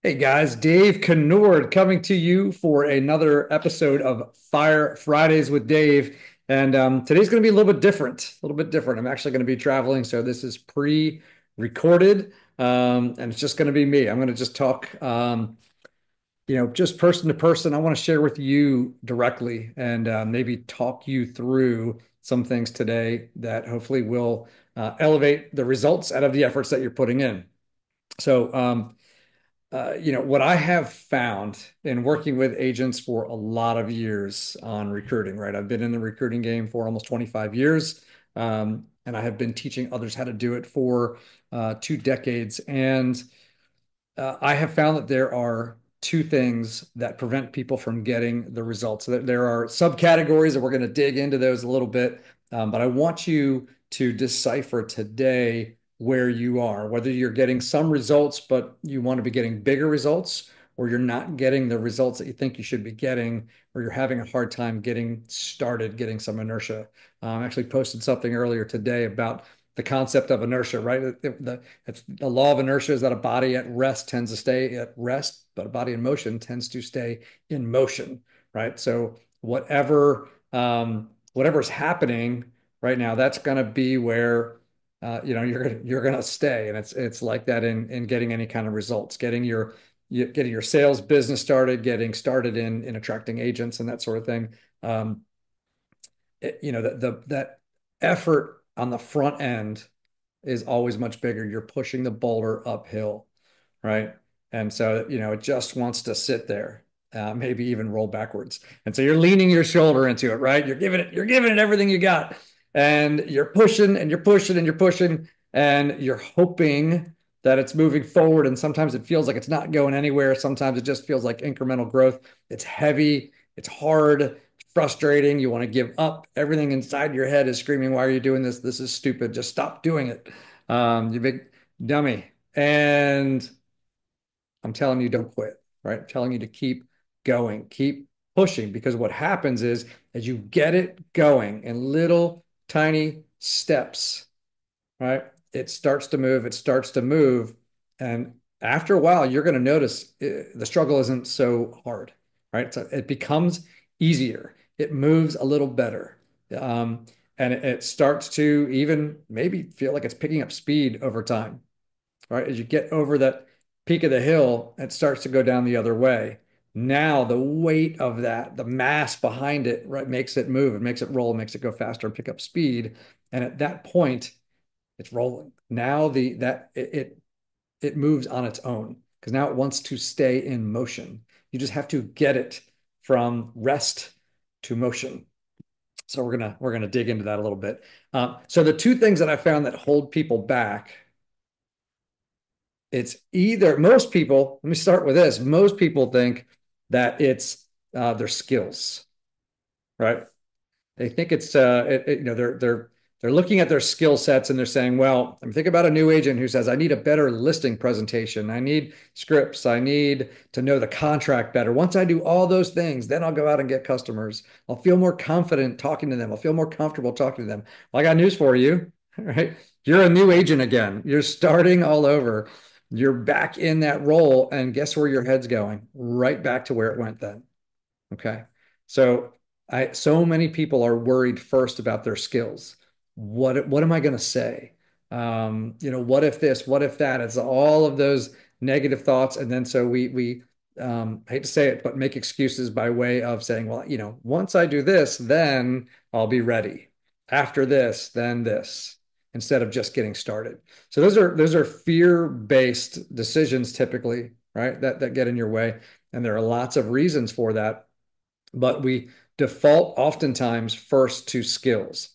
Hey guys, Dave Conord coming to you for another episode of FYR Fridays with Dave. And today's going to be a little bit different, a little bit different. I'm actually going to be traveling, so this is pre-recorded, and it's just going to be me. I'm going to just talk, just person to person. I want to share with you directly and maybe talk you through some things today that hopefully will elevate the results out of the efforts that you're putting in. So, what I have found in working with agents for a lot of years on recruiting, right? I've been in the recruiting game for almost 25 years, and I have been teaching others how to do it for 2 decades. And I have found that there are two things that prevent people from getting the results. So there are subcategories, and we're going to dig into those a little bit. But I want you to decipher today where you are, whether you're getting some results, but you want to be getting bigger results, or you're not getting the results that you think you should be getting, or you're having a hard time getting started, getting some inertia. I actually posted something earlier today about the concept of inertia, right? The law of inertia is that a body at rest tends to stay at rest, but a body in motion tends to stay in motion, right? So whatever's happening right now, that's going to be where you're gonna stay, and it's like that in getting any kind of results, getting your sales business started, getting started in attracting agents and that sort of thing. Um, that effort on the front end is always much bigger. You're pushing the boulder uphill, right? And so, it just wants to sit there, maybe even roll backwards. And so you're leaning your shoulder into it, right? You're giving it everything you got. And you're pushing and you're pushing and you're pushing and you're hoping that it's moving forward. And sometimes it feels like it's not going anywhere. Sometimes it just feels like incremental growth. It's heavy, it's hard, frustrating. You want to give up. Everything inside your head is screaming, "Why are you doing this? This is stupid. Just stop doing it. You big dummy." And I'm telling you, don't quit, right? I'm telling you to keep going, keep pushing, because what happens is as you get it going in little tiny steps, right? It starts to move. And after a while, you're going to notice the struggle isn't so hard, right? So it becomes easier. It moves a little better. Um, and it starts to even maybe feel like it's picking up speed over time, right? As you get over that peak of the hill, it starts to go down the other way. Now the weight of that, the mass behind it, right, makes it move, it makes it roll, makes it go faster and pick up speed. And at that point, it's rolling. Now it moves on its own because now it wants to stay in motion. You just have to get it from rest to motion. So we're gonna dig into that a little bit. So the two things that I found that hold people back, it's either most people. Let me start with this. Most people think that it's their skills, right? They think it's they're looking at their skill sets and they're saying, well, I'm thinking about a new agent who says, I need a better listing presentation. I need scripts. I need to know the contract better. Once I do all those things, then I'll go out and get customers. I'll feel more confident talking to them. I'll feel more comfortable talking to them. Well, I got news for you, right? You're a new agent again. You're starting all over. You're back in that role. And guess where your head's going? Right back to where it went then. Okay. So so many people are worried first about their skills. What am I going to say? What if this, what if that? It's all of those negative thoughts. And then so we I hate to say it, but make excuses by way of saying, well, once I do this, then I'll be ready. After this, then this, instead of just getting started. So those are fear-based decisions typically, right? That get in your way. And there are lots of reasons for that, but we default oftentimes first to skills.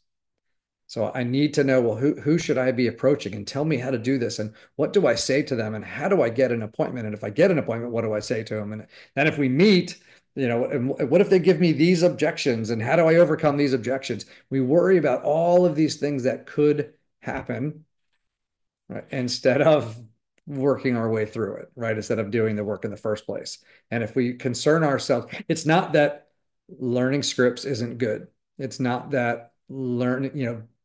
So I need to know, well, who should I be approaching, and tell me how to do this, and what do I say to them, and how do I get an appointment? And if I get an appointment, what do I say to them? And then if we meet, and what if they give me these objections, and how do I overcome these objections? We worry about all of these things that could happen, right? Instead of working our way through it, right? Instead of doing the work in the first place. And if we concern ourselves, it's not that learning scripts isn't good. It's not that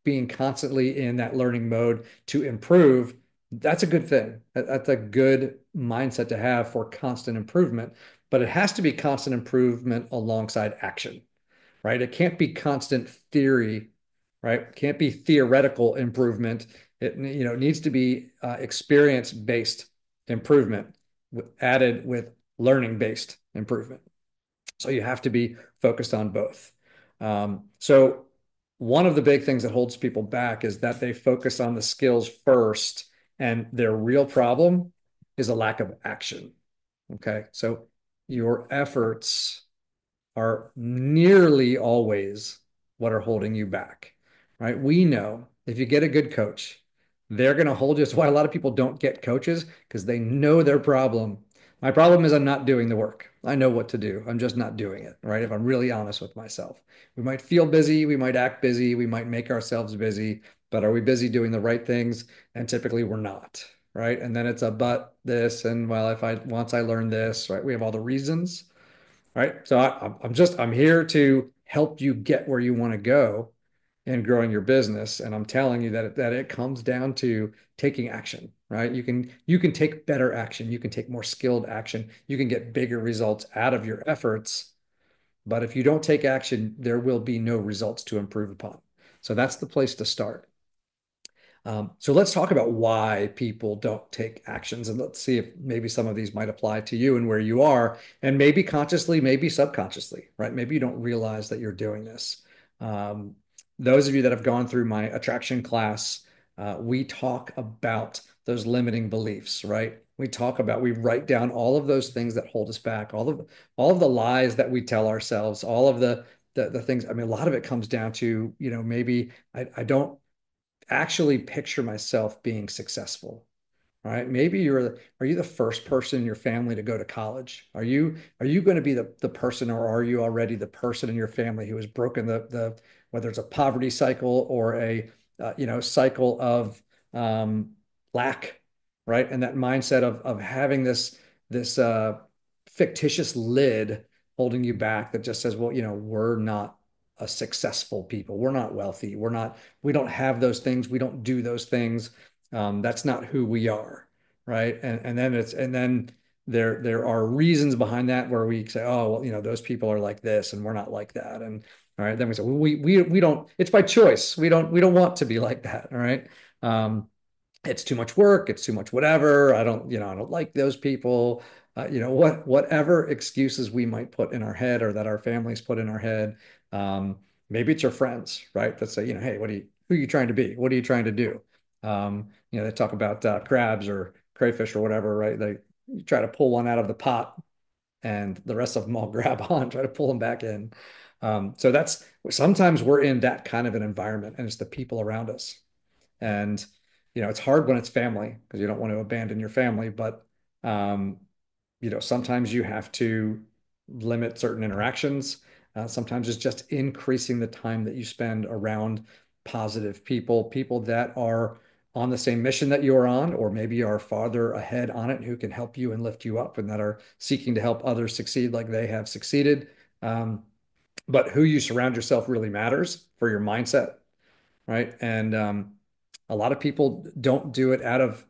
being constantly in that learning mode to improve That's a good thing. That's a good mindset to have for constant improvement, but it has to be constant improvement alongside action, right? It can't be constant theory, right? It can't be theoretical improvement. It needs to be experience-based improvement added with learning-based improvement. So you have to be focused on both. So one of the big things that holds people back is that they focus on the skills first, and their real problem is a lack of action. Okay. So your efforts are nearly always what are holding you back, right? We know if you get a good coach, they're going to hold you. That's why a lot of people don't get coaches because they know their problem. My problem is I'm not doing the work. I know what to do. I'm just not doing it, right? If I'm really honest with myself, we might feel busy, we might act busy, we might make ourselves busy, but are we busy doing the right things? And typically we're not, right? And then it's a but this, and well, if I once I learn this, right? We have all the reasons, right? So I'm here to help you get where you want to go in growing your business, and I'm telling you that it comes down to taking action, right? You can take better action, you can take more skilled action, you can get bigger results out of your efforts, but if you don't take action, there will be no results to improve upon. So that's the place to start. So let's talk about why people don't take actions, and let's see if maybe some of these might apply to you and where you are, and maybe consciously, maybe subconsciously, right? Maybe you don't realize that you're doing this. Um, those of you that have gone through my attraction class, we talk about those limiting beliefs, right? We write down all of those things that hold us back, all of the lies that we tell ourselves, all of the things. I mean, a lot of it comes down to, maybe I don't actually picture myself being successful. Right? Maybe are you the first person in your family to go to college? Are you going to be the person, or are you already the person in your family who has broken the whether it's a poverty cycle or a cycle of um, lack, right? And that mindset of having this fictitious lid holding you back that just says, well, we're not a successful people. We're not wealthy. We don't have those things. We don't do those things. That's not who we are, right? And then there are reasons behind that where we say, oh, well, those people are like this and we're not like that. And all right, then we say, well, we don't, it's by choice. We don't want to be like that. All right. Um, it's too much work, it's too much whatever. I don't like those people. Whatever excuses we might put in our head or that our families put in our head. Um, Maybe it's your friends, right? That say, hey, who are you trying to be? What are you trying to do? They talk about crabs or crayfish or whatever, right? They You try to pull one out of the pot and the rest of them all grab on, try to pull them back in. So that's sometimes we're in that kind of an environment, and it's the people around us. And it's hard when it's family because you don't want to abandon your family, but um, sometimes you have to limit certain interactions. Sometimes it's just increasing the time that you spend around positive people, people that are on the same mission that you're on, or maybe are farther ahead on it, who can help you and lift you up, and that are seeking to help others succeed like they have succeeded. But who you surround yourself really matters for your mindset, right? And a lot of people don't do it out of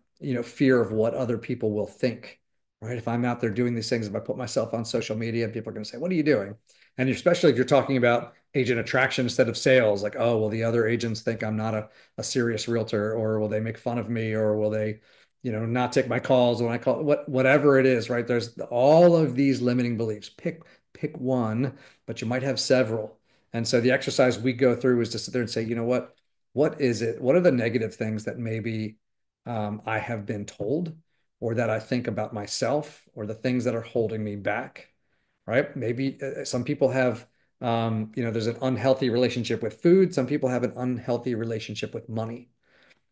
fear of what other people will think, right? If I'm out there doing these things, if I put myself on social media, people are going to say, "What are you doing?" And especially if you're talking about agent attraction instead of sales, like, "Oh, well, the other agents think I'm not a serious realtor, or will they make fun of me, or will they, not take my calls when I call?" Whatever it is, right? There's all of these limiting beliefs. Pick one, but you might have several. And so the exercise we go through is to sit there and say, you know what is it? What are the negative things that maybe I have been told, or that I think about myself, or the things that are holding me back, right? Maybe some people have, there's an unhealthy relationship with food. Some people have an unhealthy relationship with money,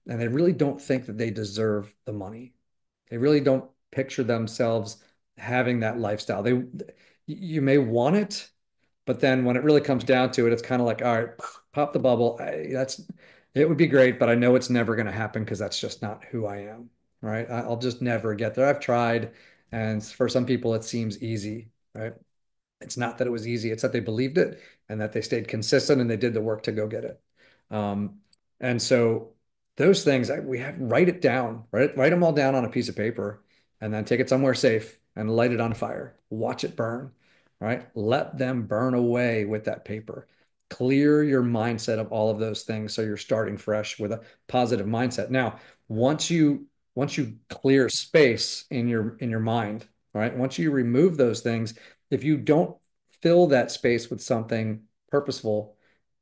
and they really don't think that they deserve the money. They really don't picture themselves having that lifestyle. You may want it, but then when it really comes down to it, it's kind of like, all right, pop the bubble. It would be great, but I know it's never going to happen because that's just not who I am, right? I'll just never get there. I've tried, and for some people, it seems easy, right? It's not that it was easy; it's that they believed it and that they stayed consistent and they did the work to go get it. Um, and so those things we have write it down, write them all down on a piece of paper, and then take it somewhere safe and light it on fire. Watch it burn, right? Let them burn away with that paper. Clear your mindset of all of those things so you're starting fresh with a positive mindset. Now, once you clear space in your mind, right? Once you remove those things, if you don't fill that space with something purposeful,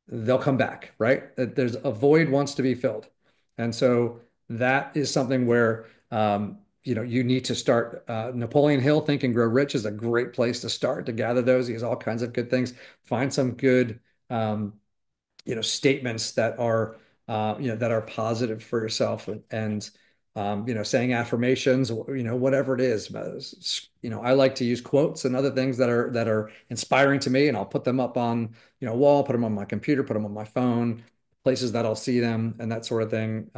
they'll come back, right? There's a void wants to be filled. And so that is something where you need to start. Napoleon Hill, Think and Grow Rich, is a great place to start to gather those. He has all kinds of good things. Find some good um, statements that are positive for yourself, and saying affirmations, whatever it is. I like to use quotes and other things that are inspiring to me, and I'll put them up on a wall, put them on my computer, put them on my phone, places that I'll see them and that sort of thing.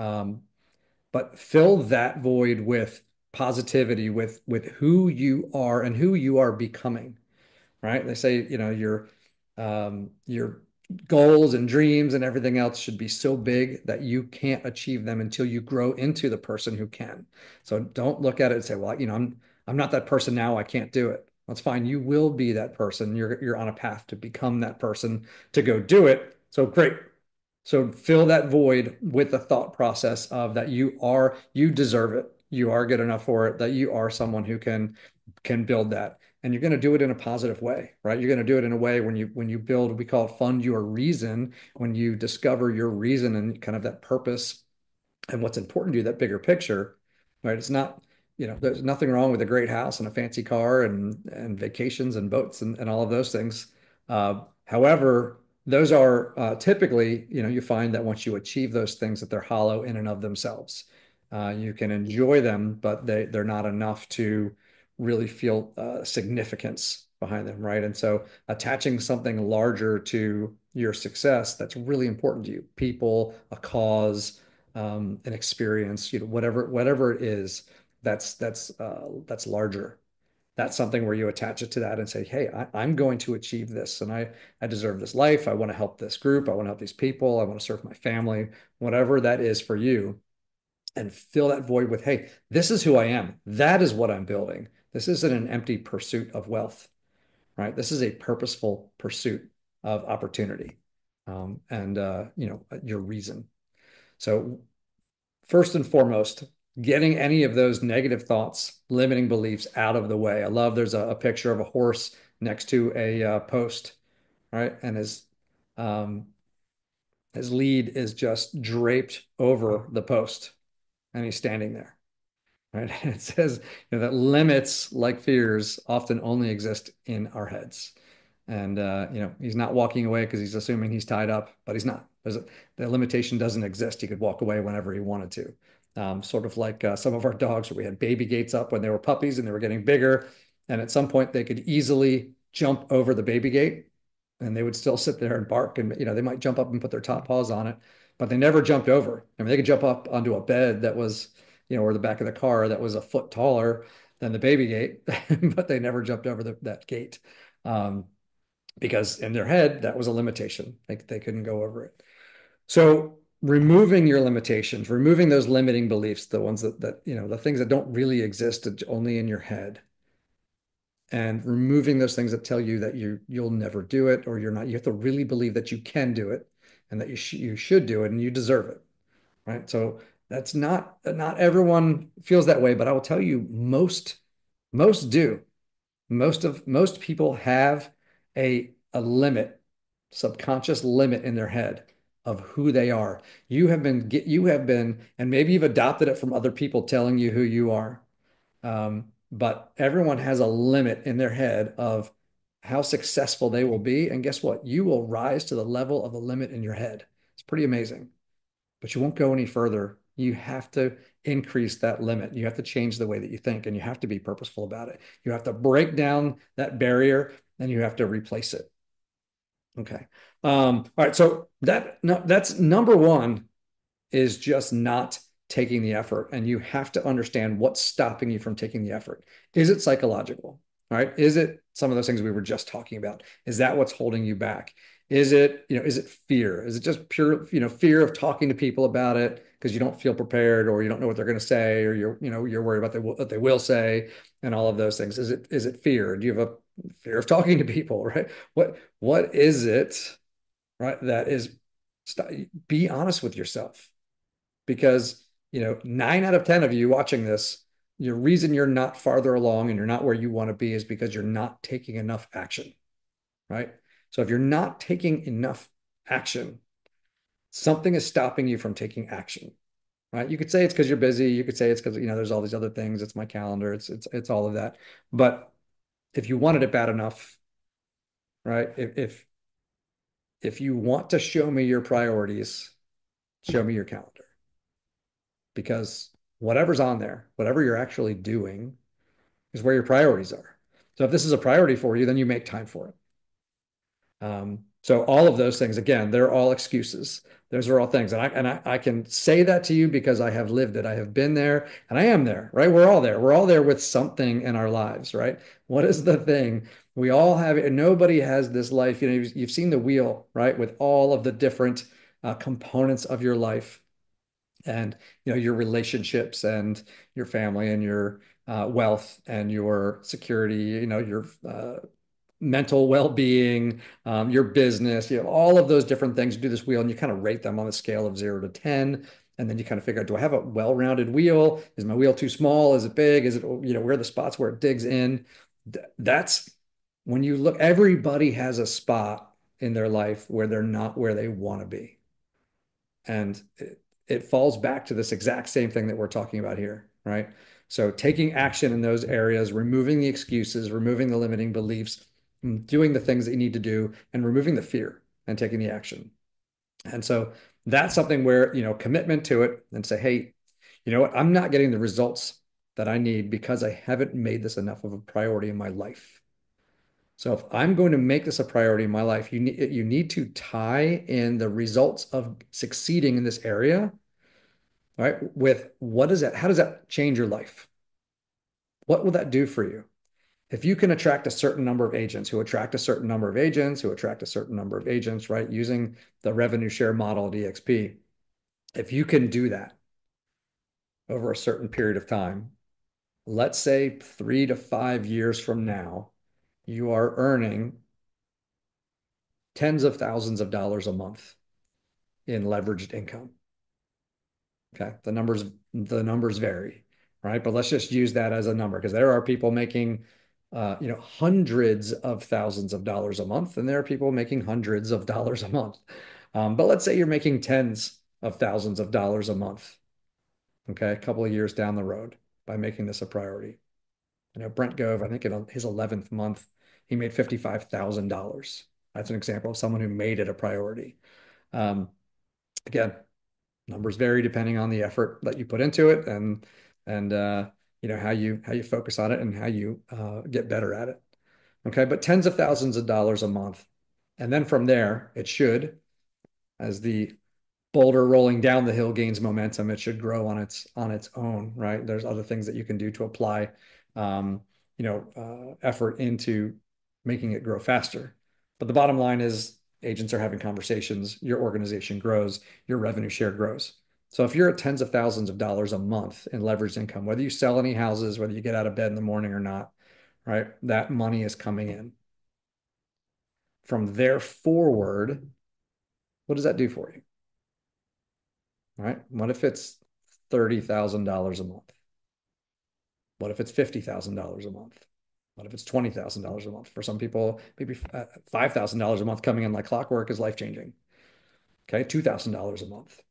But fill that void with positivity, with who you are and who you are becoming, right? They say, your goals and dreams and everything else should be so big that you can't achieve them until you grow into the person who can. So don't look at it and say, well, I'm not that person now. I can't do it. That's fine. You will be that person. You're on a path to become that person to go do it. So great. So fill that void with the thought process of that you deserve it. You are good enough for it, that you are someone who can build that. And you're going to do it in a positive way, right? You're going to do it in a way when you build, we call it fund your reason, when you discover your reason and kind of that purpose and what's important to you, that bigger picture, right? It's not, there's nothing wrong with a great house and a fancy car and vacations and boats and all of those things. However, those are typically, you find that once you achieve those things, that they're hollow in and of themselves. You can enjoy them, but they're not enough to really feel significance behind them, right? And so attaching something larger to your success that's really important to you, people, a cause, an experience, whatever it is, that's larger. That's something where you attach it to that and say, hey, I'm going to achieve this, and I deserve this life. I want to help this group. I want to help these people. I want to serve my family, whatever that is for you, and fill that void with, hey, this is who I am. That is what I'm building. This isn't an empty pursuit of wealth, right? This is a purposeful pursuit of opportunity, and your reason. So first and foremost, getting any of those negative thoughts, limiting beliefs out of the way. I love there's a picture of a horse next to a post, right? And um, his lead is just draped over the post, and he's standing there, right? And it says, that limits like fears often only exist in our heads. And he's not walking away because he's assuming he's tied up, but he's not. The limitation doesn't exist. He could walk away whenever he wanted to. Sort of like some of our dogs, where we had baby gates up when they were puppies and they were getting bigger, and at some point they could easily jump over the baby gate, and they would still sit there and bark, and they might jump up and put their top paws on it, but they never jumped over. I mean, they could jump up onto a bed that was, or the back of the car that was a foot taller than the baby gate, but they never jumped over that gate. Because in their head, that was a limitation. They couldn't go over it. So removing your limitations, removing those limiting beliefs, the ones the things that don't really exist, only in your head, and removing those things that tell you that you'll never do it, or you're not. You have to really believe that you can do it, and that you should do it, and you deserve it, right? So that's not everyone feels that way, but I will tell you, most do. Most people have a limit, subconscious limit in their head of who they are. You have been, and maybe you've adopted it from other people telling you who you are. But everyone has a limit in their head of how successful they will be. And guess what? You will rise to the level of the limit in your head. It's pretty amazing, but you won't go any further. You have to increase that limit. You have to change the way that you think, and you have to be purposeful about it. You have to break down that barrier, and you have to replace it. Okay. All right. So that's number one, is just not taking the effort. And you have to understand what's stopping you from taking the effort. Is it psychological? All right. Is it some of those things we were just talking about? Is that what's holding you back? Is it fear? Is it just pure, fear of talking to people about it because you don't feel prepared or you don't know what they're going to say or you're worried about what they will say and all of those things? Is it fear? Do you have a fear of talking to people, right? What is it, right? That is, be honest with yourself because, 9 out of 10 of you watching this, your reason you're not farther along and you're not where you want to be is because you're not taking enough action, right? So if you're not taking enough action, something is stopping you from taking action, right? You could say it's because you're busy. You could say it's because, there's all these other things. It's my calendar. It's all of that. But if you wanted it bad enough, right? If you want to show me your priorities, show me your calendar because whatever's on there, whatever you're actually doing is where your priorities are. So if this is a priority for you, then you make time for it. So all of those things, again, they're all excuses. Those are all things. And I can say that to you because I have lived it. I have been there and I am there, right? We're all there. We're all there with something in our lives, right? What is the thing? We all have it, and nobody has this life. You've seen the wheel, right? With all of the different components of your life and your relationships and your family and your wealth and your security, your mental well-being, your business, all of those different things. You do this wheel and you kind of rate them on a scale of 0 to 10. And then you kind of figure out, do I have a well-rounded wheel? Is my wheel too small? Is it big? Is it, where are the spots where it digs in? That's when you look, everybody has a spot in their life where they're not where they want to be. And it falls back to this exact same thing that we're talking about here, right? So taking action in those areas, removing the excuses, removing the limiting beliefs, doing the things that you need to do, and removing the fear and taking the action. And so that's something where, commitment to it and say, hey, you know what? I'm not getting the results that I need because I haven't made this enough of a priority in my life. So if I'm going to make this a priority in my life, you need to tie in the results of succeeding in this area, right? With what is that? How does that change your life? What will that do for you? If you can attract a certain number of agents who attract a certain number of agents who attract a certain number of agents, right? Using the revenue share model at EXP, if you can do that over a certain period of time, let's say 3 to 5 years from now, you are earning tens of thousands of dollars a month in leveraged income. Okay. The numbers vary, right? But let's just use that as a number because there are people making, hundreds of thousands of dollars a month, and there are people making hundreds of dollars a month. But let's say you're making tens of thousands of dollars a month, okay, a couple of years down the road by making this a priority. Brent Gove, I think in his 11th month, he made $55,000. That's an example of someone who made it a priority. Um, Again, numbers vary depending on the effort that you put into it and how you focus on it and how you get better at it. Okay, but tens of thousands of dollars a month, and then from there, it should, as the boulder rolling down the hill gains momentum, it should grow on its own, right? There's other things that you can do to apply, effort into making it grow faster. But the bottom line is agents are having conversations, your organization grows, your revenue share grows. So if you're at tens of thousands of dollars a month in leveraged income, whether you sell any houses, whether you get out of bed in the morning or not, right? That money is coming in. From there forward, what does that do for you? Right? What if it's $30,000 a month? What if it's $50,000 a month? What if it's $20,000 a month? For some people, maybe $5,000 a month coming in like clockwork is life changing. Okay, $2,000 a month.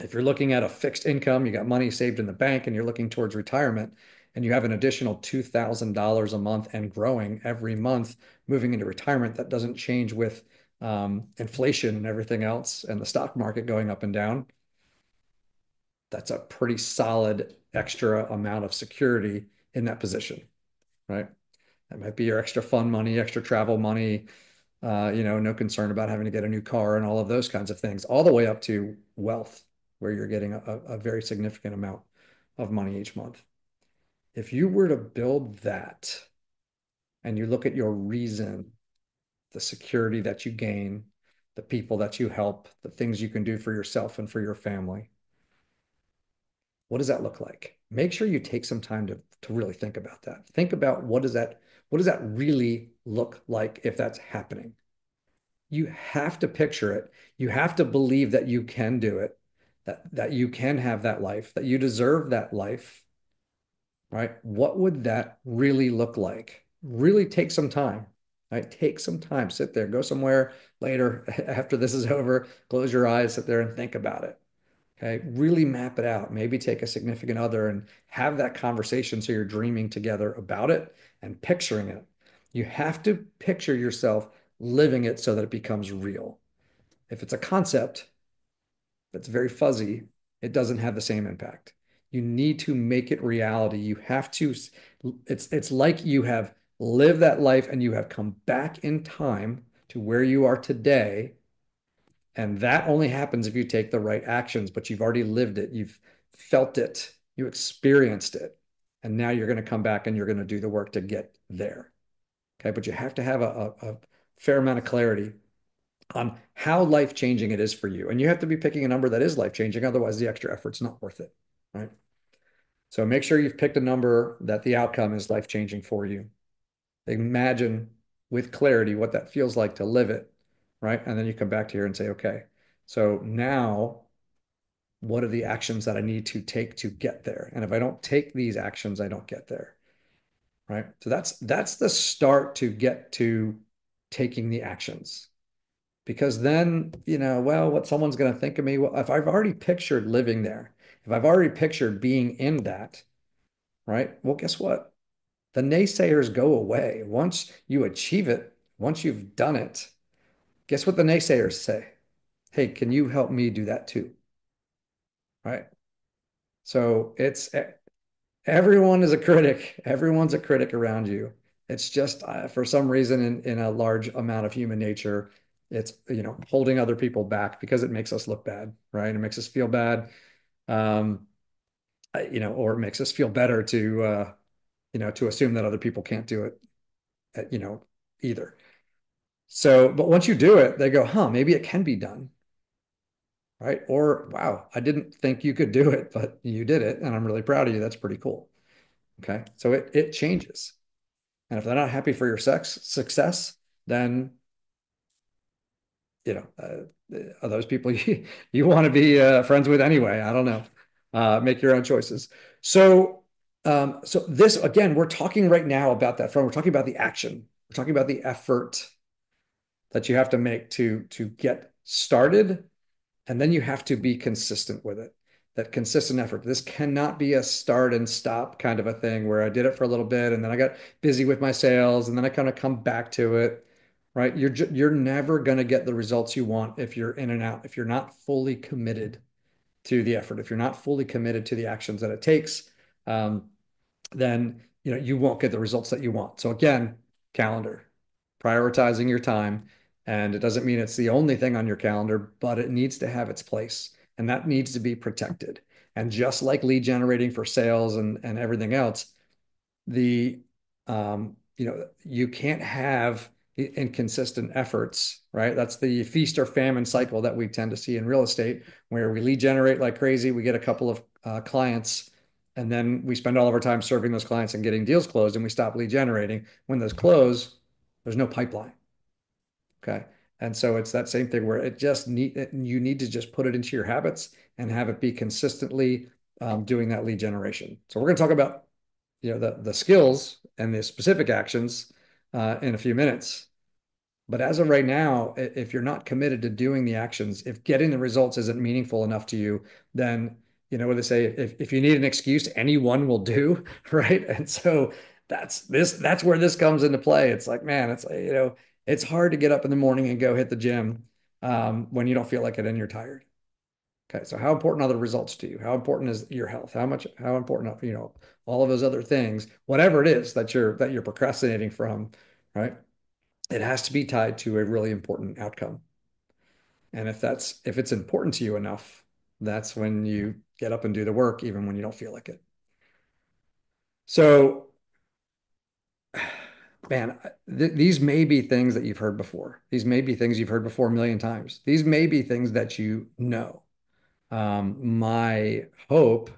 If you're looking at a fixed income, you got money saved in the bank and you're looking towards retirement and you have an additional $2,000 a month and growing every month moving into retirement, that doesn't change with inflation and everything else and the stock market going up and down. That's a pretty solid extra amount of security in that position, right? That might be your extra fun money, extra travel money, no concern about having to get a new car and all of those kinds of things, all the way up to wealth, where you're getting a very significant amount of money each month. If you were to build that and you look at your reason the security that you gain, the people that you help, the things you can do for yourself and for your family. What does that look like? Make sure you take some time to really think about that. Think about what does that really look like if that's happening? You have to picture it. You have to believe that you can do it, that you can have that life, that you deserve that life, right? What would that really look like? Really take some time, right? Take some time, sit there, go somewhere later after this is over, close your eyes, sit there and think about it. Okay, really map it out. Maybe take a significant other and have that conversation so you're dreaming together about it and picturing it. You have to picture yourself living it so that it becomes real. If it's a concept that's very fuzzy, it doesn't have the same impact. You need to make it reality. You have to, it's like you have lived that life and you have come back in time to where you are today, and that only happens if you take the right actions, but you've already lived it. You've felt it. You experienced it. And now you're going to come back and you're going to do the work to get there. Okay. But you have to have a fair amount of clarity on how life changing it is for you. And you have to be picking a number that is life changing. Otherwise, the extra effort's not worth it. Right. So make sure you've picked a number that the outcome is life changing for you. Imagine with clarity what that feels like to live it. Right. And then you come back to here and say, okay, so now what are the actions that I need to take to get there? And if I don't take these actions, I don't get there. Right. So that's the start to get to taking the actions. Because then, well, what someone's going to think of me, well, if I've already pictured living there, if I've already pictured being in that, right? Well, guess what? The naysayers go away. Once you achieve it, once you've done it, guess what the naysayers say? Hey, can you help me do that too? Right? So it's everyone is a critic. Everyone's a critic around you. It's just for some reason in a large amount of human nature, it's holding other people back because it makes us look bad, right? It makes us feel bad, um, or it makes us feel better to assume that other people can't do it, either. So, but once you do it, they go, huh, maybe it can be done, right? Or wow, I didn't think you could do it, but you did it, and I'm really proud of you. That's pretty cool. Okay, so it changes. And if they're not happy for your success, then are those people you want to be friends with anyway? I don't know. Make your own choices. So this again, we're talking right now about that front. We're talking about the action. We're talking about the effort that you have to make to get started, and then you have to be consistent with it. That consistent effort. This cannot be a start and stop kind of a thing where I did it for a little bit and then I got busy with my sales and then I kind of come back to it, right? You're never going to get the results you want if you're in and out, if you're not fully committed to the effort, if you're not fully committed to the actions that it takes. Um, then you won't get the results that you want. So again, calendar, prioritizing your time. And it doesn't mean it's the only thing on your calendar, but it needs to have its place and that needs to be protected. And just like lead generating for sales and everything else, the you can't have inconsistent efforts, right? That's the feast or famine cycle that we tend to see in real estate, where we lead generate like crazy, we get a couple of clients, and then we spend all of our time serving those clients and getting deals closed, and we stop lead generating. When those close, there's no pipeline. Okay. And so it's that same thing where you need to just put it into your habits and have it be consistently doing that lead generation. So we're going to talk about the skills and the specific actions in a few minutes. But as of right now, if you're not committed to doing the actions, if getting the results isn't meaningful enough to you, then you know what they say, if you need an excuse, anyone will do, right? And so that's where this comes into play. It's like, man, it's like, it's hard to get up in the morning and go hit the gym when you don't feel like it and you're tired. Okay, so how important are the results to you? How important is your health? How important are, all of those other things, whatever it is that you're procrastinating from, right? It has to be tied to a really important outcome. And if it's important to you enough, that's when you get up and do the work, even when you don't feel like it. So man, these may be things that you've heard before. These may be things you've heard before a million times. These may be things that you know. My hope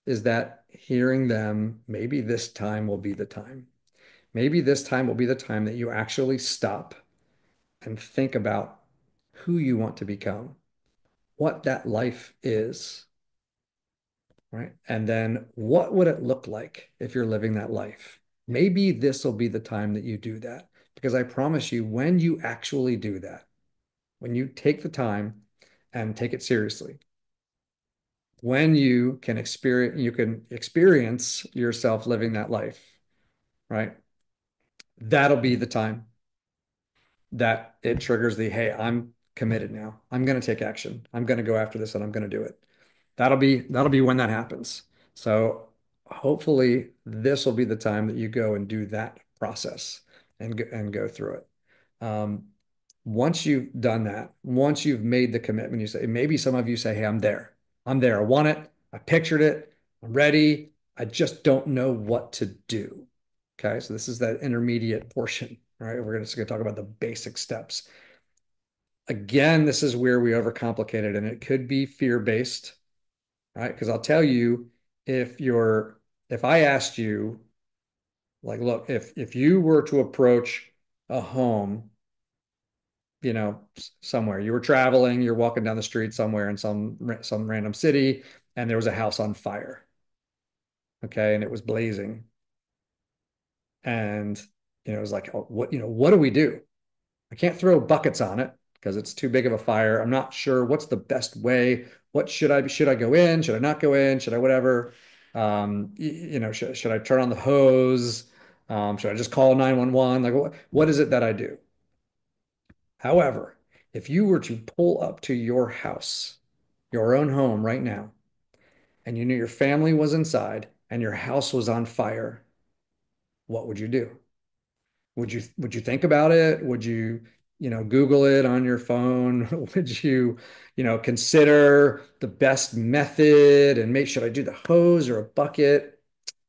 is that hearing them, maybe this time will be the time. Maybe this time will be the time that you actually stop and think about who you want to become, what that life is, right? And then what would it look like if you're living that life? Maybe this will be the time that you do that. Because I promise you, when you actually do that, when you take the time and take it seriously, when you can experience yourself living that life, right? That'll be the time that it triggers the, hey, I'm committed now. I'm going to take action. I'm going to go after this and I'm going to do it. That'll be when that happens. So hopefully this will be the time that you go and do that process and go through it. Um, Once you've done that, once you've made the commitment, you say, maybe some of you say, hey, I'm there. I'm there. I want it. I pictured it. I'm ready. I just don't know what to do. Okay. So this is that intermediate portion. All right. We're just going to talk about the basic steps. Again, this is where we overcomplicate it, and it could be fear-based, right? Because I'll tell you, if I asked you, like, look, if you were to approach a home, somewhere you were traveling, you're walking down the street somewhere in some random city, and there was a house on fire, okay, and it was blazing, and it was like, oh, what do we do? I can't throw buckets on it because it's too big of a fire. I'm not sure what's the best way. What should I go in? Should I not go in? Should I whatever? Should I turn on the hose? Should I just call 911? Like what is it that I do? However, if you were to pull up to your house, your own home right now, and you knew your family was inside and your house was on fire, what would you do? Would you think about it? Would you, Google it on your phone? Would you, consider the best method and make, should I do the hose or a bucket?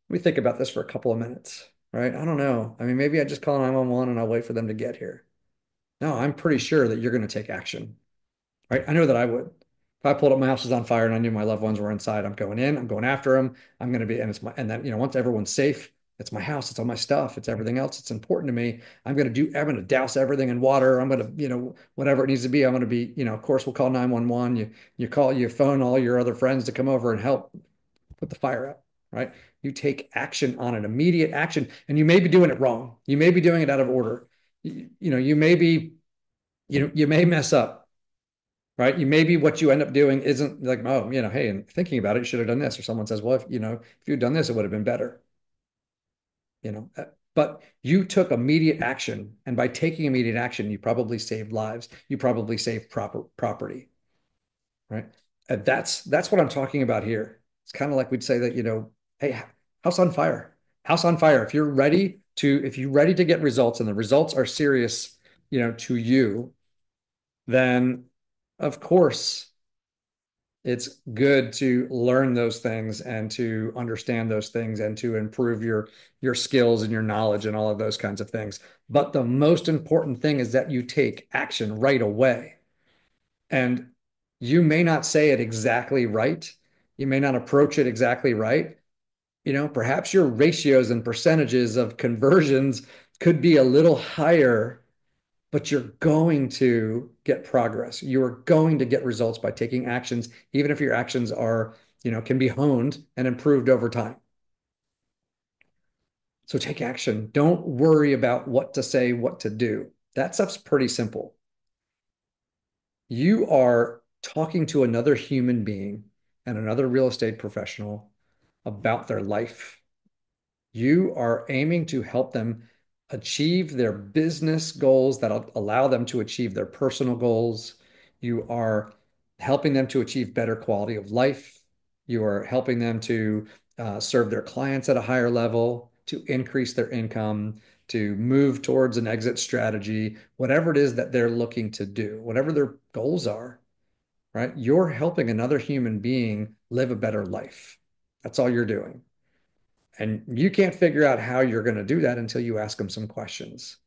Let me think about this for a couple of minutes, right? I don't know. I mean, maybe I just call 911 and I'll wait for them to get here. No, I'm pretty sure that you're going to take action, right? I know that I would. If I pulled up, my house was on fire and I knew my loved ones were inside, I'm going in, I'm going after them. I'm going to be, and then, once everyone's safe, it's my house, it's all my stuff, it's everything else. It's important to me. I'm going to douse everything in water. I'm going to, whatever it needs to be. I'm going to be, of course, we'll call 911. You phone all your other friends to come over and help put the fire out, right? You take action on it, immediate action, and you may be doing it wrong. You may be doing it out of order. You may be, you may mess up, right? You maybe what you end up doing isn't like, oh, hey, and thinking about it, you should have done this. Or someone says, well, if you'd done this, it would have been better, you know. But you took immediate action, and by taking immediate action, you probably saved lives. You probably saved property, right? And that's what I'm talking about here. It's kind of like we'd say that, hey, house on fire, house on fire. If you're ready to get results, and the results are serious, to you, then of course it's good to learn those things and to understand those things and to improve your skills and your knowledge and all of those kinds of things. But the most important thing is that you take action right away. And you may not say it exactly right. You may not approach it exactly right. Perhaps your ratios and percentages of conversions could be a little higher, but you're going to get progress. You are going to get results by taking actions, even if your actions can be honed and improved over time. So take action. Don't worry about what to say, what to do. That stuff's pretty simple. You are talking to another human being and another real estate professional about their life. You are aiming to help them achieve their business goals that allow them to achieve their personal goals. You are helping them to achieve better quality of life. You are helping them to serve their clients at a higher level, to increase their income, to move towards an exit strategy, whatever it is that they're looking to do, whatever their goals are, right? You're helping another human being live a better life. That's all you're doing. And you can't figure out how you're going to do that until you ask them some questions.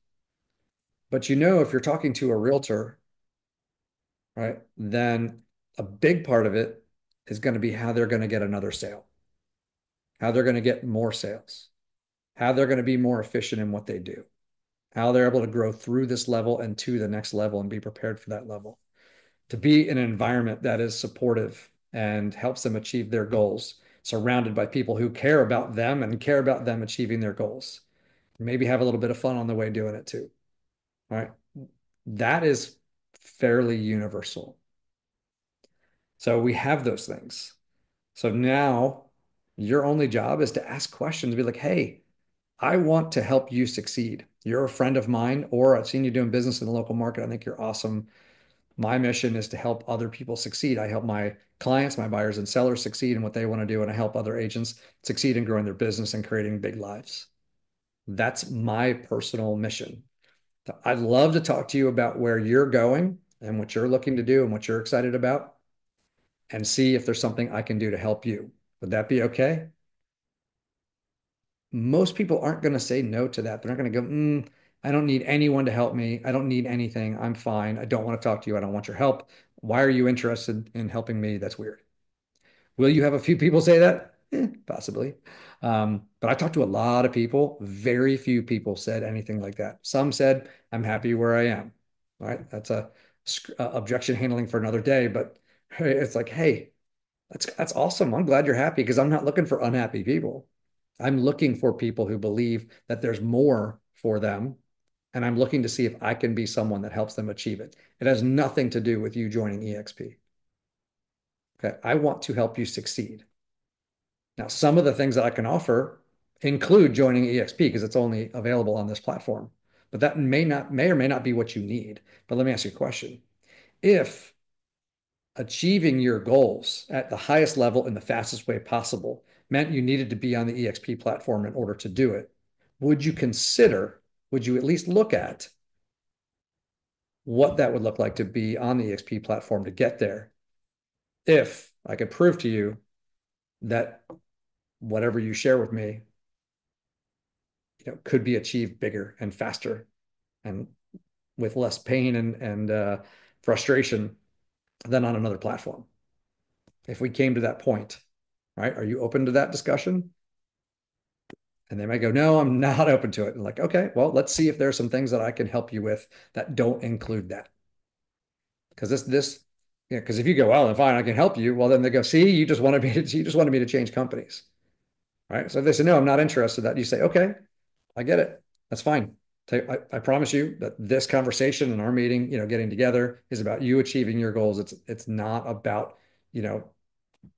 But if you're talking to a realtor, right, then a big part of it is going to be how they're going to get another sale, how they're going to get more sales, how they're going to be more efficient in what they do, how they're able to grow through this level and to the next level and be prepared for that level, to be in an environment that is supportive and helps them achieve their goals, surrounded by people who care about them and care about them achieving their goals. Maybe have a little bit of fun on the way doing it too. All right. That is fairly universal. So we have those things. So now your only job is to ask questions, be like, hey, I want to help you succeed. You're a friend of mine, or I've seen you doing business in the local market. I think you're awesome. My mission is to help other people succeed. I help my clients, my buyers and sellers succeed in what they want to do, and I help other agents succeed in growing their business and creating big lives. That's my personal mission. I'd love to talk to you about where you're going and what you're looking to do and what you're excited about, and see if there's something I can do to help you. Would that be okay? Most people aren't going to say no to that. They're not going to go, I don't need anyone to help me. I don't need anything. I'm fine. I don't want to talk to you. I don't want your help. Why are you interested in helping me? That's weird. Will you have a few people say that? Possibly. But I talked to a lot of people. Very few people said anything like that. Some said, I'm happy where I am. All right. That's a objection handling for another day. But it's like, hey, that's awesome. I'm glad you're happy because I'm not looking for unhappy people. I'm looking for people who believe that there's more for them, and I'm looking to see if I can be someone that helps them achieve it. It has nothing to do with you joining EXP. Okay. I want to help you succeed. Now, some of the things that I can offer include joining EXP because it's only available on this platform. But that may or may not be what you need. But let me ask you a question. If achieving your goals at the highest level in the fastest way possible meant you needed to be on the EXP platform in order to do it, would you consider, would you at least look at what that would look like to be on the EXP platform to get there? If I could prove to you that whatever you share with me, could be achieved bigger and faster and with less pain and frustration than on another platform. If we came to that point, right? Are you open to that discussion? And they might go, no, I'm not open to it. And like, okay, well, let's see if there's some things that I can help you with that don't include that. Because because if you go, well, then fine, I can help you. Well, then they go, see, you just wanted me to change companies, right? So if they say, no, I'm not interested in that. You say, okay, I get it. That's fine. I promise you that this conversation and our meeting, getting together is about you achieving your goals. It's not about, you know,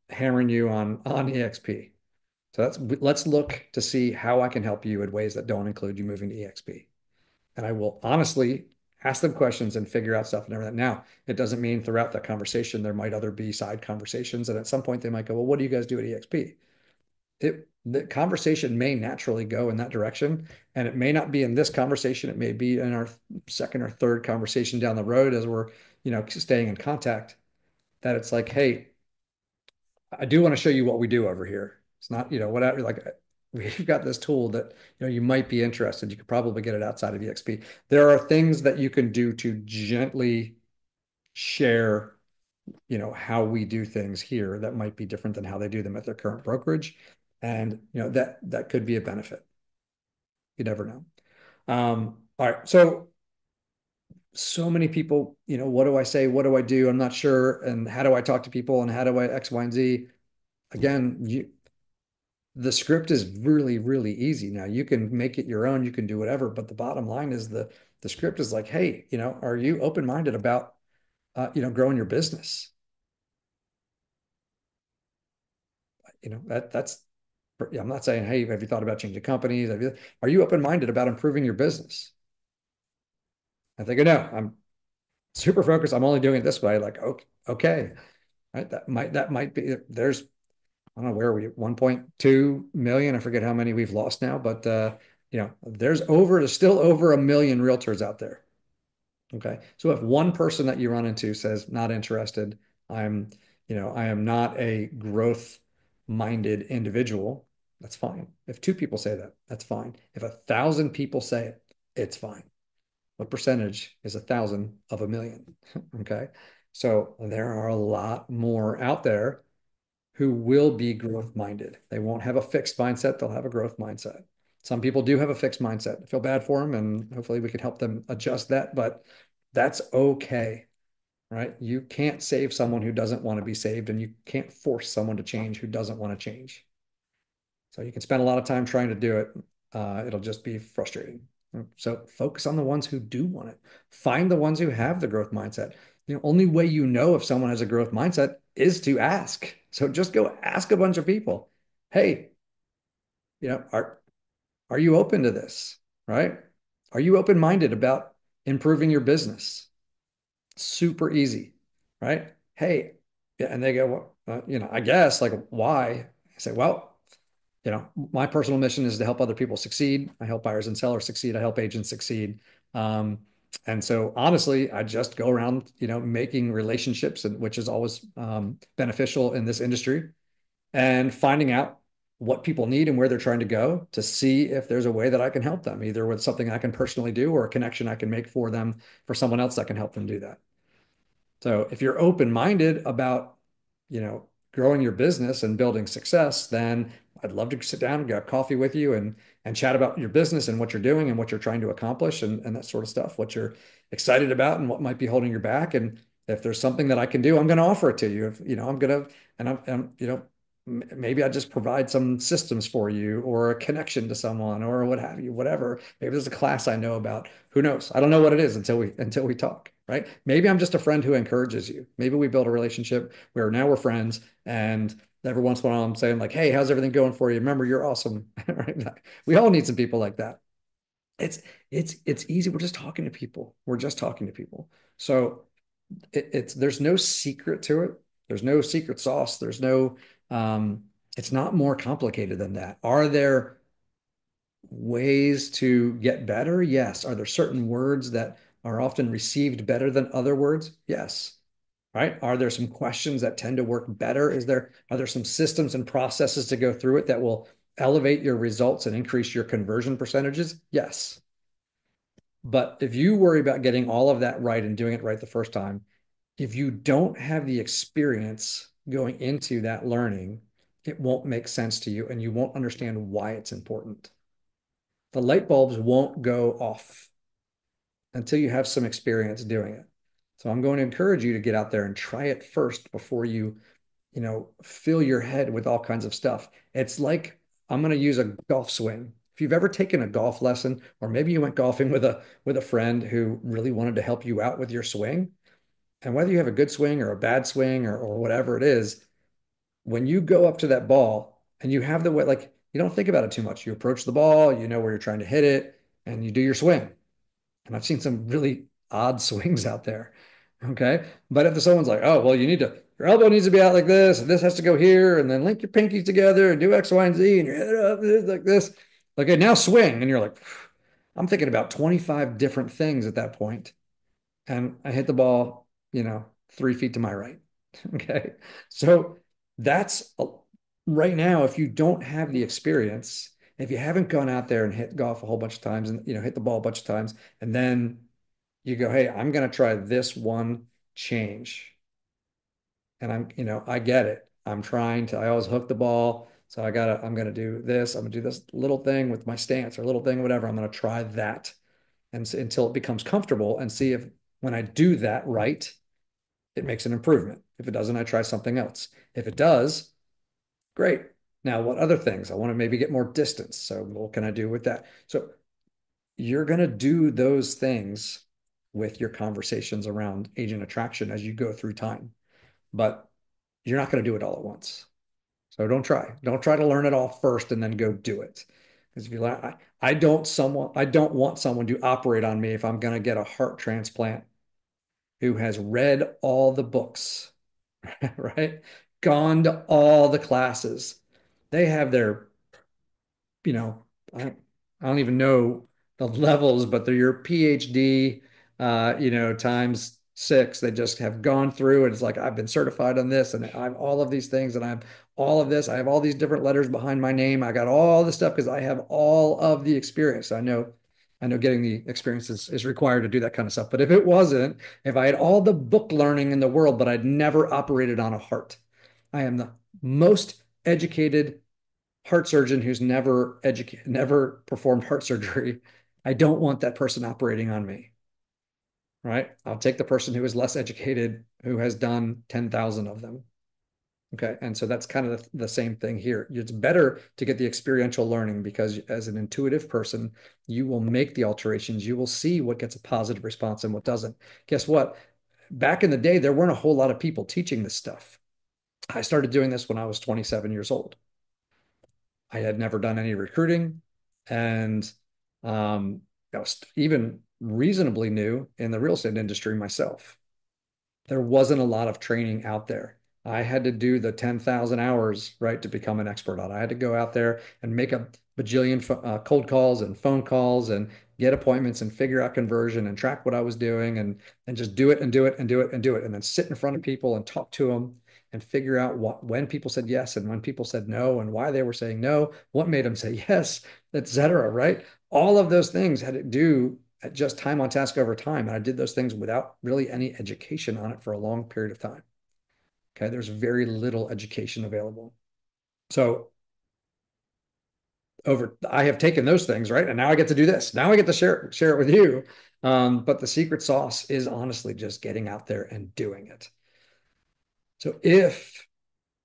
hammering you on EXP. So let's look to see how I can help you in ways that don't include you moving to EXP. And I will honestly ask them questions and figure out stuff and everything. Now, it doesn't mean throughout that conversation there might other be side conversations. And at some point they might go, well, what do you guys do at EXP? The conversation may naturally go in that direction. And it may not be in this conversation. It may be in our second or third conversation down the road as we're, staying in contact, that it's like, hey, I do want to show you what we do over here. It's not, whatever, like we've got this tool that, you might be interested. You could probably get it outside of EXP. There are things that you can do to gently share, how we do things here that might be different than how they do them at their current brokerage. And, that could be a benefit. You never know. All right. So many people, what do I say? What do I do? I'm not sure. And how do I talk to people? And how do I X, Y, and Z? Again, the script is really, really easy. Now you can make it your own, you can do whatever, but the bottom line is the script is like, hey, are you open-minded about growing your business? That's I'm not saying, hey, have you thought about changing companies? Are you open-minded about improving your business? I think, no, I'm super focused. I'm only doing it this way. Like, okay, right? That might be there's I don't know where are we 1.2 million. I forget how many we've lost now, but there's still over a million realtors out there. Okay. So if one person that you run into says not interested, I'm, I am not a growth minded individual, that's fine. If two people say that, that's fine. If 1,000 people say it, it's fine. What percentage is 1,000 of 1,000,000? Okay. So there are a lot more out there who will be growth minded. They won't have a fixed mindset, they'll have a growth mindset. Some people do have a fixed mindset. I feel bad for them, and hopefully we can help them adjust that, but that's okay, right? You can't save someone who doesn't want to be saved, and you can't force someone to change who doesn't want to change. So you can spend a lot of time trying to do it. It'll just be frustrating. So focus on the ones who do want it. Find the ones who have the growth mindset. The only way you know if someone has a growth mindset is to ask. So just go ask a bunch of people. Hey, you know, are you open to this? Right? Are you open-minded about improving your business? Super easy, right? Hey, yeah, and they go, well, I guess, like, why? I say, well, my personal mission is to help other people succeed. I help buyers and sellers succeed. I help agents succeed. Um, and so honestly, I just go around, making relationships, and which is always beneficial in this industry, and finding out what people need and where they're trying to go to see if there's a way that I can help them, either with something I can personally do or a connection I can make for them for someone else that can help them do that. So if you're open-minded about, growing your business and building success, then I'd love to sit down and grab coffee with you and chat about your business and what you're doing and what you're trying to accomplish and that sort of stuff, what you're excited about and what might be holding you back. And if there's something that I can do, I'm going to offer it to you. If, I'm going to, and maybe I just provide some systems for you or a connection to someone or what have you, whatever. Maybe there's a class I know about. Who knows? I don't know what it is until we talk, right? Maybe I'm just a friend who encourages you. Maybe we build a relationship where now we're friends, and every once in a while I'm saying like, "Hey, how's everything going for you? Remember, you're awesome." Right? We all need some people like that. It's it's easy. We're just talking to people. We're just talking to people. So it's there's no secret to it. There's no secret sauce. There's no it's not more complicated than that. Are there ways to get better? Yes. Are there certain words that are often received better than other words? Yes. Right? Are there some questions that tend to work better? Are there some systems and processes to go through it that will elevate your results and increase your conversion percentages? Yes. But if you worry about getting all of that right and doing it right the first time, if you don't have the experience going into that learning, it won't make sense to you and you won't understand why it's important. The light bulbs won't go off until you have some experience doing it. So I'm going to encourage you to get out there and try it first before fill your head with all kinds of stuff. It's like I'm going to use a golf swing. If you've ever taken a golf lesson, or maybe you went golfing with a friend who really wanted to help you out with your swing, and whether you have a good swing or a bad swing or whatever it is, when you go up to that ball and you have the way, like you don't think about it too much. You approach the ball, you know where you're trying to hit it, and you do your swing. And I've seen some really odd swings out there. Okay. But if someone's like, oh, well, your elbow needs to be out like this, and this has to go here, and then link your pinkies together and do X, Y, and Z, and your head up like this. Okay, now swing. And you're like, I'm thinking about 25 different things at that point. And I hit the ball, 3 feet to my right. Okay. So that's right now, if you don't have the experience, if you haven't gone out there and hit golf a whole bunch of times and hit the ball a bunch of times, and then you go, hey, I'm going to try this one change. And I get it. I always hook the ball. So I'm going to do this. I'm going to do this little thing with my stance or little thing, whatever. I'm going to try that until it becomes comfortable and see if when I do that right, it makes an improvement. If it doesn't, I try something else. If it does, great. Now, what other things? I want to maybe get more distance. So what can I do with that? So you're going to do those things with your conversations around agent attraction as you go through time, but you're not going to do it all at once. So don't try to learn it all first and then go do it. Because if you learn, I don't want someone to operate on me if I'm going to get a heart transplant who has read all the books, right? Gone to all the classes. They have their, you know, I don't even know the levels, but they're your PhD, times six. They just have gone through and it's like, I've been certified on this and I have all of these things and I have all of this. I have all these different letters behind my name. I got all this stuff because I have all of the experience. I know getting the experience is required to do that kind of stuff. But if it wasn't, if I had all the book learning in the world, but I'd never operated on a heart, I am the most educated heart surgeon who's never performed heart surgery. I don't want that person operating on me, right? I'll take the person who is less educated, who has done 10,000 of them. Okay. And so that's kind of the same thing here. It's better to get the experiential learning because as an intuitive person, you will make the alterations. You will see what gets a positive response and what doesn't. Guess what? Back in the day, there weren't a whole lot of people teaching this stuff. I started doing this when I was 27 years old. I had never done any recruiting, and I was even reasonably new in the real estate industry myself. There wasn't a lot of training out there. I had to do the 10,000 hours, right, to become an expert on it. I had to go out there and make a bajillion cold calls and phone calls and get appointments and figure out conversion and track what I was doing and just do it and do it and do it and do it and then sit in front of people and talk to them and figure out when people said yes and when people said no and why they were saying no, what made them say yes, etc. Right? All of those things had to do just time on task over time. And I did those things without really any education on it for a long period of time. Okay. There's very little education available. So I have taken those things, right? And now I get to do this. Now I get to share it with you. But the secret sauce is honestly just getting out there and doing it. So if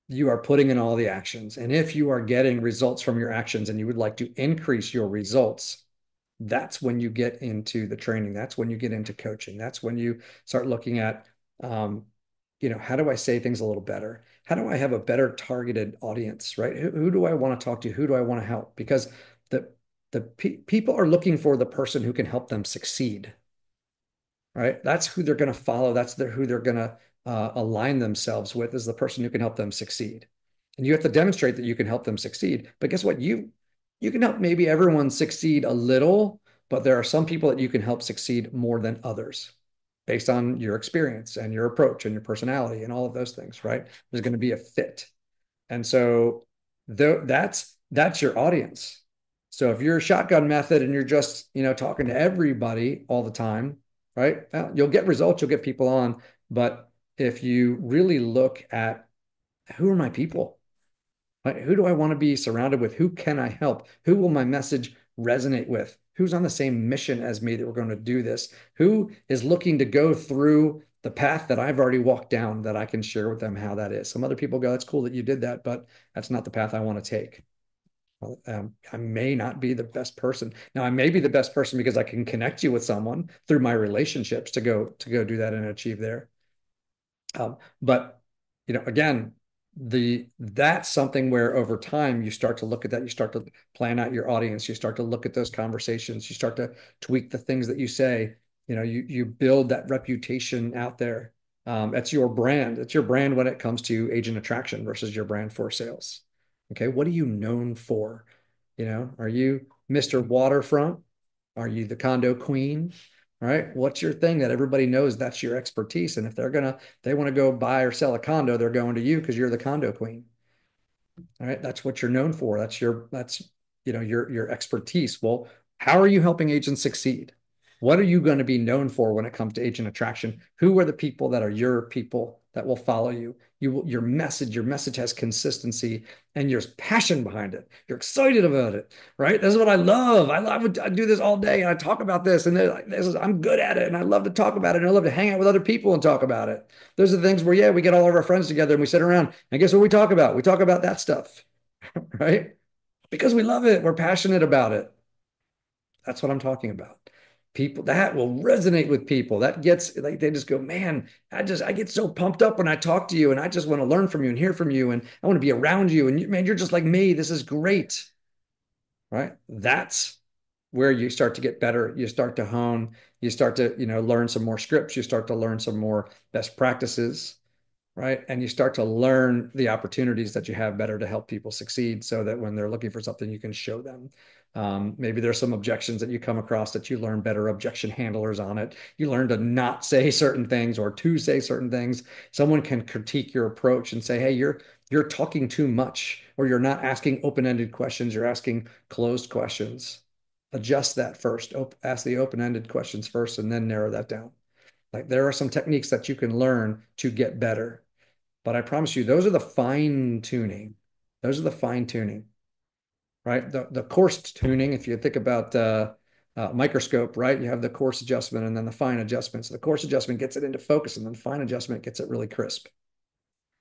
you are putting in all the actions and if you are getting results from your actions and you would like to increase your results, that's when you get into the training. That's when you get into coaching. That's when you start looking at, how do I say things a little better? How do I have a better targeted audience, right? Who do I want to talk to? Who do I want to help? Because people are looking for the person who can help them succeed, right? That's who they're going to follow. Who they're going to align themselves with is the person who can help them succeed. And you have to demonstrate that you can help them succeed. But guess what? You can help maybe everyone succeed a little, but there are some people that you can help succeed more than others based on your experience and your approach and your personality and all of those things, right? There's going to be a fit. And so that's your audience. So if you're a shotgun method and you're just, talking to everybody all the time, right? Well, you'll get results, you'll get people on. But if you really look at who are my people? Like, who do I want to be surrounded with? Who can I help? Who will my message resonate with? Who's on the same mission as me that we're going to do this? Who is looking to go through the path that I've already walked down that I can share with them how that is? Some other people go, that's cool that you did that, but that's not the path I want to take. Well, I may not be the best person. Now, I may be the best person because I can connect you with someone through my relationships to go do that and achieve there. But again, that's something where over time you start to look at that, you start to plan out your audience, you start to look at those conversations, you start to tweak the things that you say. You build that reputation out there. That's your brand. It's your brand when it comes to agent attraction versus your brand for sales. Okay, what are you known for? Are you Mr. Waterfront? Are you the condo queen? All right. What's your thing that everybody knows that's your expertise? And if they want to go buy or sell a condo, they're going to you because you're the condo queen. All right. That's what you're known for. That's your expertise. Well, how are you helping agents succeed? What are you going to be known for when it comes to agent attraction? Who are the people that are your people that will follow you? Your message has consistency and there's passion behind it. You're excited about it, right? This is what I love. I do this all day and I talk about this and like, I'm good at it and I love to talk about it and I love to hang out with other people and talk about it. Those are the things where, yeah, we get all of our friends together and we sit around and guess what we talk about? We talk about that stuff, right? Because we love it. We're passionate about it. That's what I'm talking about. People that will resonate with people. That gets like they just go, man, I get so pumped up when I talk to you and I just want to learn from you and hear from you and I want to be around you and man, you're just like me. This is great. Right? That's where you start to get better. You start to hone, you start to, learn some more scripts, you start to learn some more best practices, right? And you start to learn the opportunities that you have better to help people succeed so that when they're looking for something, you can show them. Maybe there's some objections that you come across that you learn better objection handlers on it. You learn to not say certain things or to say certain things. Someone can critique your approach and say, hey, you're talking too much, or you're not asking open-ended questions, you're asking closed questions. Adjust that first. Ask the open-ended questions first and then narrow that down. Like there are some techniques that you can learn to get better. But I promise you, those are the fine tuning. Those are the fine tuning, right? The coarse tuning, if you think about microscope, right? You have the coarse adjustment and then the fine adjustment. So the coarse adjustment gets it into focus, and then the fine adjustment gets it really crisp.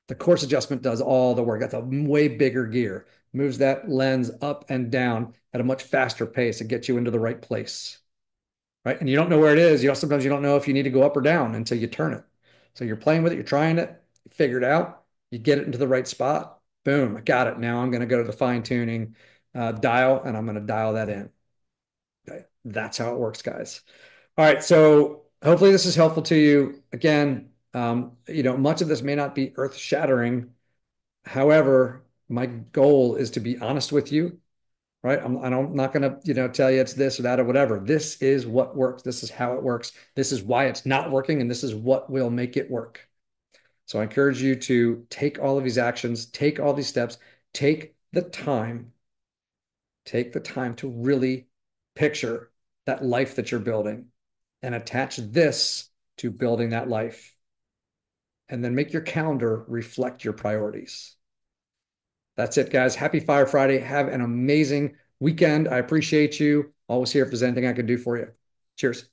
The course adjustment does all the work. That's a way bigger gear, moves that lens up and down at a much faster pace and gets you into the right place, right? And you don't know where it is. Sometimes you don't know if you need to go up or down until you turn it. So you're playing with it, you're trying it, you figure it out, you get it into the right spot. Boom, I got it. Now I'm going to go to the fine tuning dial and I'm going to dial that in. Okay. That's how it works, guys. All right. So hopefully this is helpful to you. Again, much of this may not be earth shattering. However, my goal is to be honest with you, right? I'm not going to, tell you it's this or that or whatever. This is what works. This is how it works. This is why it's not working, and this is what will make it work. So I encourage you to take all of these actions, take all these steps, take the time, take the time to really picture that life that you're building and attach this to building that life. And then make your calendar reflect your priorities. That's it, guys. Happy Fire Friday. Have an amazing weekend. I appreciate you. Always here if there's anything I can do for you. Cheers.